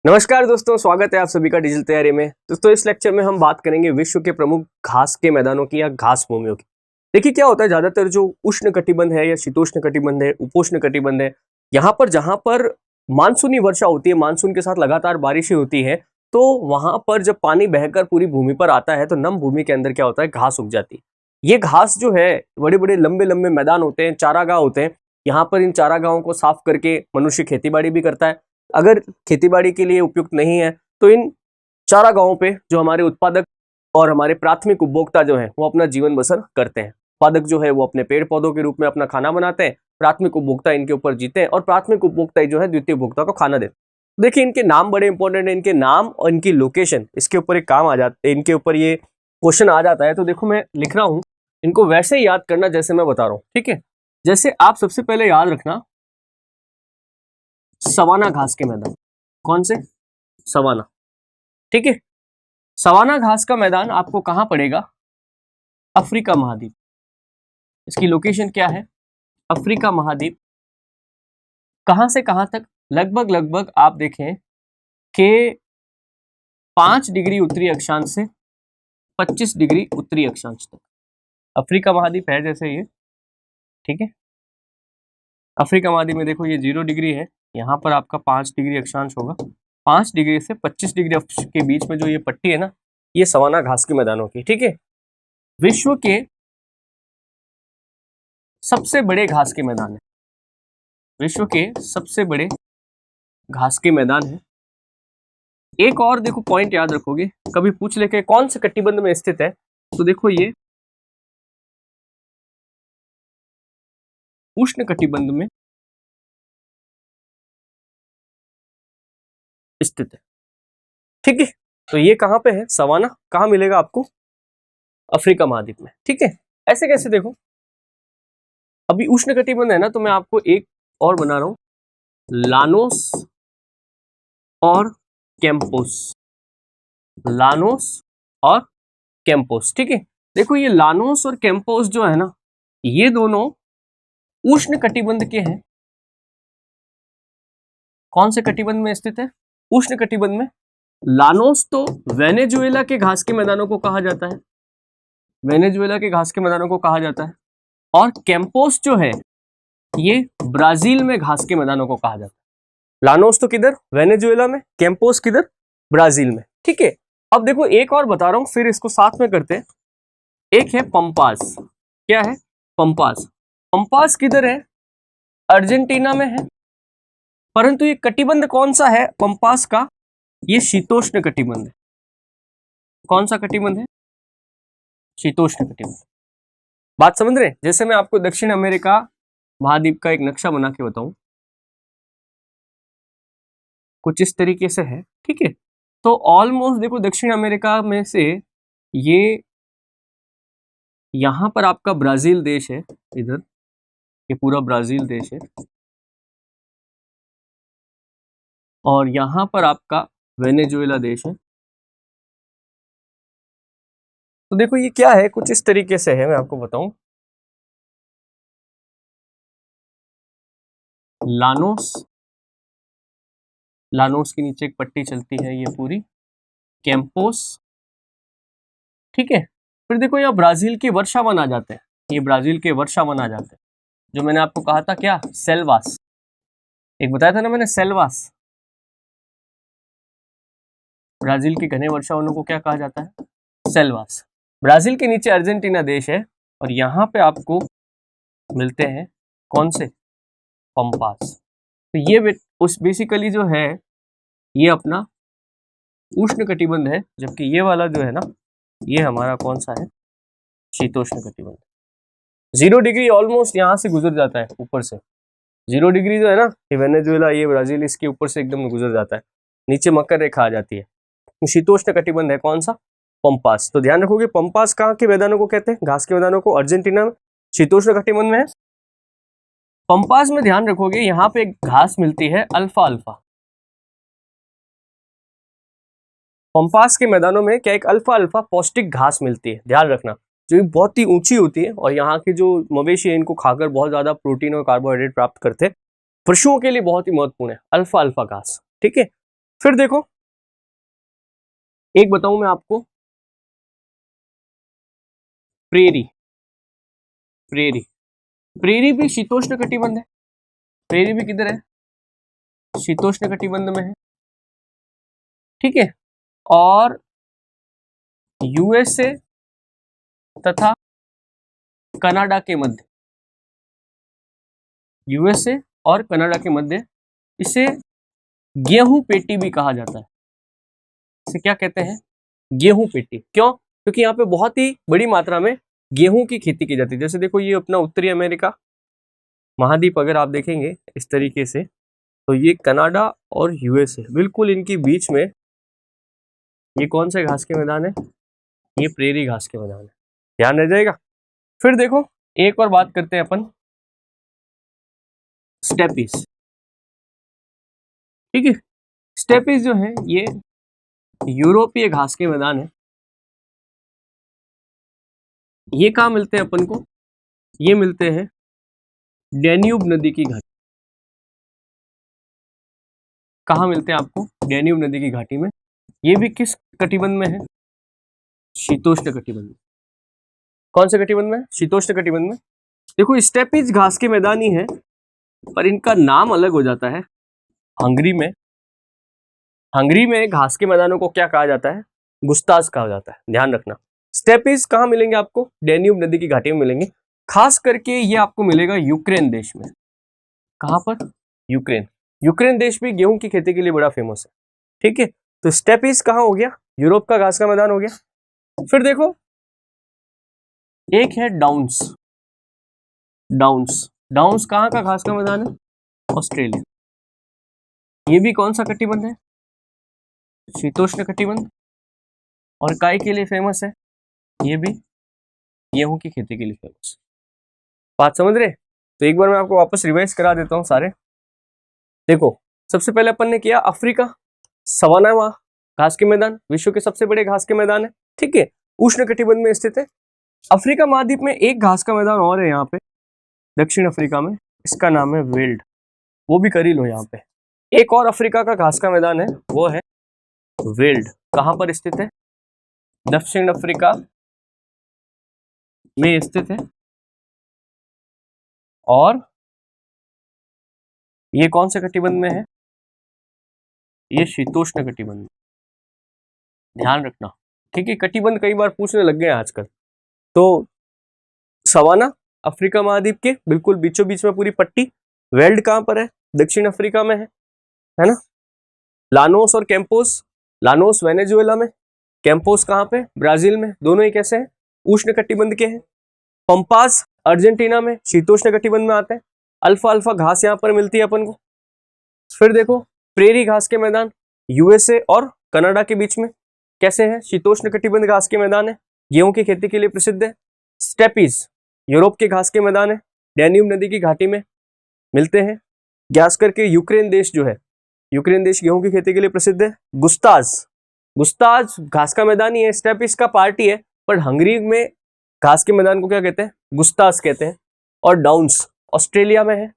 नमस्कार दोस्तों, स्वागत है आप सभी का डिजिटल तैयारी में। दोस्तों इस लेक्चर में हम बात करेंगे विश्व के प्रमुख घास के मैदानों की या घास भूमियों की। देखिए क्या होता है, ज्यादातर जो उष्ण कटिबंध है या शीतोष्ण कटिबंध है, उपोष्ण कटिबंध है, यहाँ पर जहाँ पर मानसूनी वर्षा होती है, मानसून के साथ लगातार बारिशें होती है, तो वहां पर जब पानी बहकर पूरी भूमि पर आता है तो नम भूमि के अंदर क्या होता है, घास उग जाती है। ये घास जो है बड़े बड़े लंबे लंबे मैदान होते हैं, चारागाह होते हैं। यहाँ पर इन चारागाहों को साफ करके मनुष्य खेती भी करता है। अगर खेतीबाड़ी के लिए उपयुक्त नहीं है तो इन चारागाहों पे जो हमारे उत्पादक और हमारे प्राथमिक उपभोक्ता जो है वो अपना जीवन बसर करते हैं। उत्पादक जो है वो अपने पेड़ पौधों के रूप में अपना खाना बनाते हैं, प्राथमिक उपभोक्ता इनके ऊपर जीते हैं और प्राथमिक उपभोक्ता जो है द्वितीय उपभोक्ता को खाना देते हैं। देखिए इनके नाम बड़े इंपॉर्टेंट है, इनके नाम और इनकी लोकेशन, इसके ऊपर एक काम आ जाता है, इनके ऊपर ये क्वेश्चन आ जाता है। तो देखो मैं लिख रहा हूँ, इनको वैसे ही याद करना जैसे मैं बता रहा हूँ, ठीक है। जैसे आप सबसे पहले याद रखना सवाना घास के मैदान। कौन से? सवाना, ठीक है। सवाना घास का मैदान आपको कहां पड़ेगा? अफ्रीका महाद्वीप। इसकी लोकेशन क्या है? अफ्रीका महाद्वीप। कहां से कहां तक? लगभग आप देखें कि 5 डिग्री उत्तरी अक्षांश से 25 डिग्री उत्तरी अक्षांश तक अफ्रीका महाद्वीप है। जैसे ये, ठीक है। अफ्रीका महाद्वीप में देखो ये 0 डिग्री है, यहाँ पर आपका 5 डिग्री अक्षांश होगा। 5 डिग्री से 25 डिग्री के बीच में जो ये पट्टी है ना, ये सवाना घास के मैदानों की, ठीक है। विश्व के सबसे बड़े घास के मैदान है, विश्व के सबसे बड़े घास के मैदान है। एक और देखो पॉइंट याद रखोगे, कभी पूछ लेके कौन से कटिबंध में स्थित है, तो देखो ये उष्ण कटिबंध में स्थित है, ठीक है। तो ये कहां पे है? सवाना। कहां मिलेगा आपको? अफ्रीका महाद्वीप में, ठीक है। ऐसे कैसे? देखो अभी उष्ण कटिबंध है ना, तो मैं आपको एक और बना रहा हूं, लानोस और कैंपोस। लानोस और कैंपोस, ठीक है। देखो ये लानोस और कैंपोस जो है ना, ये दोनों उष्ण कटिबंध के हैं। कौन से कटिबंध में स्थित है? उष्ण कटिबंध में। लानोस तो वेनेजुएला के घास के मैदानों को कहा जाता है, वेनेजुएला के घास के मैदानों को कहा जाता है। और कैंपोस जो है ये ब्राजील में घास के मैदानों को कहा जाता है। लानोस तो किधर? वेनेजुएला में। कैंपोस किधर? ब्राजील में, ठीक है। अब देखो एक और बता रहा हूं, फिर इसको साथ में करते हैं। एक है पंपास। क्या है? पंपास। पंपास किधर है? अर्जेंटीना में है। परंतु ये कटिबंध कौन सा है पंपास का? ये शीतोष्ण कटिबंध है। कौन सा कटिबंध है? शीतोष्ण कटिबंध। बात समझ रहे हैं? जैसे मैं आपको दक्षिण अमेरिका महाद्वीप का एक नक्शा बना के बताऊं, कुछ इस तरीके से है, ठीक है। तो ऑलमोस्ट देखो दक्षिण अमेरिका में से ये यहां पर आपका ब्राजील देश है, इधर ये पूरा ब्राजील देश है, और यहां पर आपका वेनेजुएला देश है। तो देखो ये क्या है, कुछ इस तरीके से है, मैं आपको बताऊं। लानोस, लानोस के नीचे एक पट्टी चलती है ये पूरी, कैंपोस, ठीक है। फिर देखो यहाँ ब्राजील के वर्षा वन आ जाते हैं, ये ब्राजील के वर्षा वन आ जाते हैं, जो मैंने आपको कहा था क्या? सेल्वास। एक बताया था ना मैंने, सेल्वास। ब्राजील के घने वर्षा वनों को क्या कहा जाता है? सेल्वास। ब्राजील के नीचे अर्जेंटीना देश है और यहाँ पे आपको मिलते हैं कौन से? पंपास। तो ये उस बेसिकली जो है ये अपना उष्ण कटिबंध है, जबकि ये वाला जो है ना, ये हमारा कौन सा है? शीतोष्ण कटिबंध। 0 डिग्री ऑलमोस्ट यहाँ से गुजर जाता है ऊपर से। 0 डिग्री जो है ना, ये वेनेजुएला, ये ब्राजील, इसके ऊपर से एकदम गुजर जाता है, नीचे मकर रेखा आ जाती है। शीतोष्ण कटिबंध है कौन सा? पंपास। तो ध्यान रखोगे पंपास कहाँ के मैदानों को कहते हैं? घास के मैदानों को। अर्जेंटीना में शीतोष्ण कटिबंध में है। पंपास में ध्यान रखोगे यहाँ पे एक घास मिलती है अल्फा अल्फा। पंपास के मैदानों में क्या? एक अल्फा अल्फा पौष्टिक घास मिलती है, ध्यान रखना, जो बहुत ही ऊंची होती है और यहाँ के जो मवेशी है इनको खाकर बहुत ज्यादा प्रोटीन और कार्बोहाइड्रेट प्राप्त करते हैं। पशुओं के लिए बहुत ही महत्वपूर्ण है अल्फा अल्फा घास, ठीक है। फिर देखो, एक बताऊं मैं आपको, प्रेरी। प्रेरी प्रेरी भी शीतोष्ण कटिबंध है। प्रेरी भी किधर है? शीतोष्ण कटिबंध में है, ठीक है। और यूएसए तथा कनाडा के मध्य, यूएसए और कनाडा के मध्य इसे गेहूं पेटी भी कहा जाता है। इसे क्या कहते हैं? गेहूं पेटी। क्यों? क्योंकि यहाँ पे बहुत ही बड़ी मात्रा में गेहूं की खेती की जाती है। जैसे देखो, ये अपना उत्तरी अमेरिका महाद्वीप अगर आप देखेंगे इस तरीके से, तो ये कनाडा और यूएसए, बिल्कुल इनके बीच में ये कौन से घास के मैदान है? ये प्रेरी घास के मैदान है, ध्यान रह जाएगा। फिर देखो, एक और बात करते हैं अपन, स्टेपीज, ठीक है। स्टेपीज जो है ये यूरोपीय घास के मैदान है। ये कहाँ मिलते हैं अपन को? ये मिलते हैं डैन्यूब नदी की घाटी। कहाँ मिलते हैं आपको? डैन्यूब नदी की घाटी में। ये भी किस कटिबंध में है? शीतोष्ण कटिबंध। कौन से कटिबंध में? शीतोष्ण कटिबंध में। देखो, स्टेपीज घास के मैदान ही है, पर इनका नाम अलग हो जाता है। हंगरी में घास के मैदानों को क्या कहा जाता है? गुस्ताज कहा जाता है, ध्यान रखना। स्टेपीज कहाँ मिलेंगे आपको? डैन्यूब नदी की घाटी में मिलेंगे। खास करके ये आपको मिलेगा यूक्रेन देश में। कहां पर? यूक्रेन। यूक्रेन देश भी गेहूं की खेती के लिए बड़ा फेमस है, ठीक है। तो स्टेपीज कहां हो गया? यूरोप का घास का मैदान हो गया। फिर देखो, एक है डाउन्स। डाउन्स कहां का घास का मैदान है? ऑस्ट्रेलिया। ये भी कौन सा कटिबंध है? शीतोष्ण कटिबंध। और काय के लिए फेमस है? ये भी गेहूं की खेती के लिए फेमस। बात समझ रहे? तो एक बार मैं आपको वापस रिवाइज करा देता हूं सारे। देखो, सबसे पहले अपन ने किया अफ्रीका, सवाना घास के मैदान विश्व के सबसे बड़े घास के मैदान है, ठीक है, उष्ण कटिबंध में स्थित है। अफ्रीका महाद्वीप में एक घास का मैदान और है यहाँ पे, दक्षिण अफ्रीका में, इसका नाम है वेल्ड, वो भी कर ही लो यहाँ पे। एक और अफ्रीका का घास का मैदान है, वो है वेल्ड। कहां पर स्थित है? दक्षिण अफ्रीका में स्थित है। और ये कौन से कटिबंध में है? ये शीतोष्ण कटिबंध। ध्यान रखना, ठीक है। कटिबंध कई बार पूछने लग गए हैं आजकल। तो सवाना अफ्रीका महाद्वीप के बिल्कुल बीचों बीच में पूरी पट्टी। वेल्ड कहां पर है? दक्षिण अफ्रीका में है ना। लानोस और कैंपोस, लानोस वेनेजुएला में, कैंपोस कहां पे? ब्राजील में। दोनों ही कैसे हैं? उष्ण कटिबंध के हैं। पंपास अर्जेंटीना में, शीतोष्ण कटिबंध में आते हैं। अल्फा अल्फा घास यहाँ पर मिलती है अपन को। फिर देखो, प्रेरी घास के मैदान यूएसए और कनाडा के बीच में कैसे हैं? शीतोष्ण कटिबंध घास के मैदान है, गेहूं की खेती के लिए प्रसिद्ध है। स्टेपीज यूरोप के घास के मैदान है, डैन्यूब नदी की घाटी में मिलते हैं। गैस करके यूक्रेन देश जो है, यूक्रेन देश गेहूं की खेती के लिए प्रसिद्ध है। गुस्ताज घास का मैदान ही है, स्टेपीज का पार्ट ही है, पर हंगरी में घास के मैदान को क्या कहते हैं? गुस्ताज कहते हैं। और डाउन्स ऑस्ट्रेलिया में है,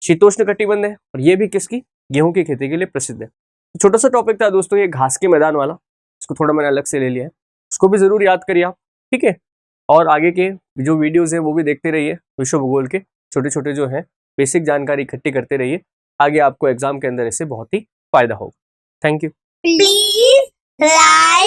शीतोष्ण कटिबंध है, और ये भी किसकी? गेहूं की खेती के लिए प्रसिद्ध है। छोटा सा टॉपिक था दोस्तों ये घास के मैदान वाला, इसको थोड़ा मैंने अलग से ले लिया है, उसको भी जरूर याद करिए आप, ठीक है। और आगे के जो वीडियोस हैं वो भी देखते रहिए, विश्व भूगोल के छोटे छोटे जो हैं बेसिक जानकारी इकट्ठी करते रहिए, आगे आपको एग्जाम के अंदर इससे बहुत ही फायदा होगा। Thank you. Please like